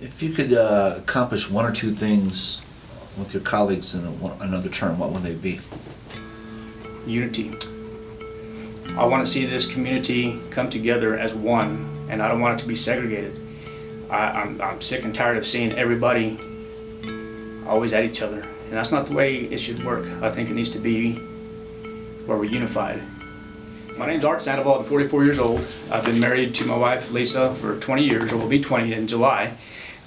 If you could accomplish one or two things with your colleagues in another term, what would they be? Unity. I want to see this community come together as one, and I don't want it to be segregated. I'm sick and tired of seeing everybody always at each other, and that's not the way it should work. I think it needs to be where we're unified. My name's Sandoval. I'm 44 years old. I've been married to my wife Lisa for 20 years, or will be 20 in July.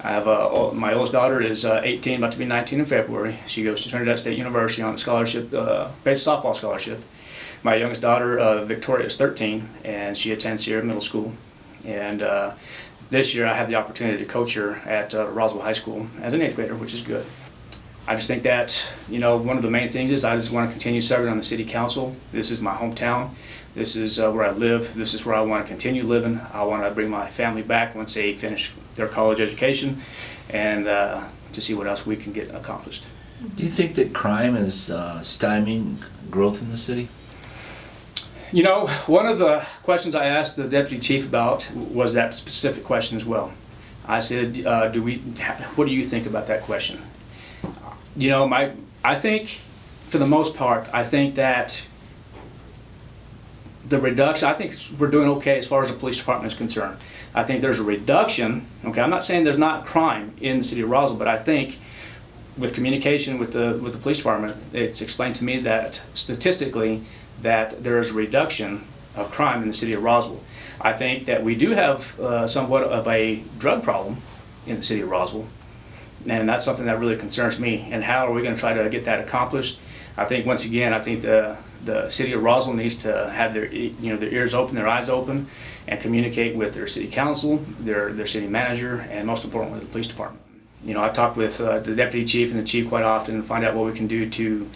I have my oldest daughter is 18, about to be 19 in February. She goes to Trinidad State University on a scholarship, based softball scholarship. My youngest daughter, Victoria, is 13, and she attends Mesa Middle School. And this year I have the opportunity to coach her at Roswell High School as an 8th grader, which is good. I just think that, you know, one of the main things is I just want to continue serving on the City Council. This is my hometown. This is where I live. This is where I want to continue living. I want to bring my family back once they finish their college education, and to see what else we can get accomplished. Do you think that crime is stymieing growth in the city? You know, one of the questions I asked the deputy chief about was that specific question as well. I said, what do you think about that question? You know, I think, for the most part, I think that the reduction, I think we're doing okay as far as the police department is concerned. I think there's a reduction, okay, I'm not saying there's not crime in the city of Roswell, but I think with communication with the police department, it's explained to me that statistically that there is a reduction of crime in the city of Roswell. I think that we do have somewhat of a drug problem in the city of Roswell, and that's something that really concerns me. And how are we going to try to get that accomplished? I think, once again, I think the city of Roswell needs to have their ears open, their eyes open, and communicate with their city council, their city manager, and most importantly, the police department. You know, I talk with the deputy chief and the chief quite often and find out what we can do to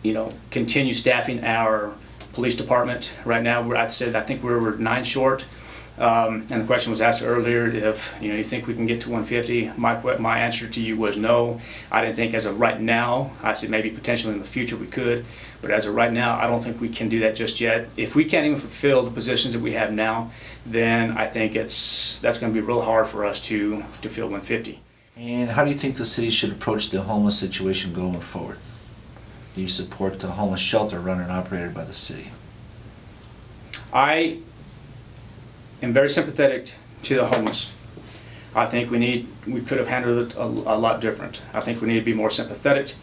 you know, continue staffing our police department. Right now, I think we're 9 short. And the question was asked earlier if you think we can get to 150. My answer to you was no. I didn't think as of right now. I said maybe potentially in the future we could, but as of right now, I don't think we can do that just yet. If we can't even fulfill the positions that we have now, then I think that's going to be real hard for us to fill 150. And how do you think the city should approach the homeless situation going forward? Do you support the homeless shelter run and operated by the city? I am very sympathetic to the homeless. I think we could have handled it a lot different. I think we need to be more sympathetic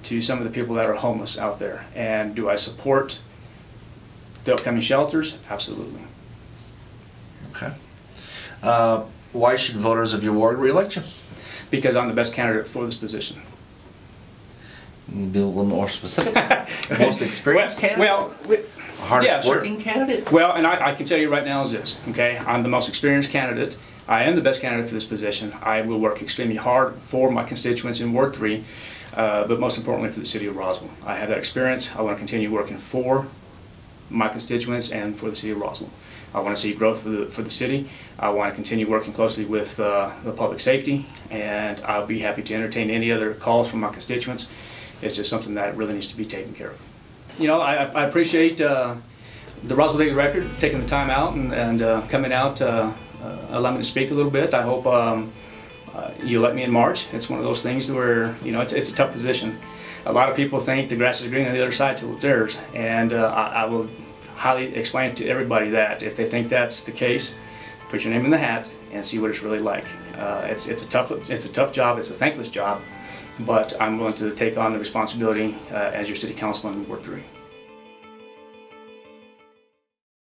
to some of the people that are homeless out there. And do I support the upcoming shelters? Absolutely. Okay. Why should voters of your ward re-elect you? Because I'm the best candidate for this position. Can you be a little more specific? Most experienced candidate? Well, hardest working candidate? Well, and I can tell you right now is this, okay? I'm the most experienced candidate. I am the best candidate for this position. I will work extremely hard for my constituents in Ward 3, but most importantly for the city of Roswell. I have that experience. I want to continue working for my constituents and for the city of Roswell. I want to see growth for the city. I want to continue working closely with the public safety, and I'll be happy to entertain any other calls from my constituents. It's just something that really needs to be taken care of. You know, I appreciate the Roswell Daily Record taking the time out and coming out, allowing me to speak a little bit. I hope you let me in March. It's one of those things where, you know, it's a tough position. A lot of people think the grass is green on the other side till it's theirs, and I will highly explain to everybody that if they think that's the case, put your name in the hat and see what it's really like. It's a tough job. It's a thankless job. But I'm willing to take on the responsibility as your city councilman in Ward 3.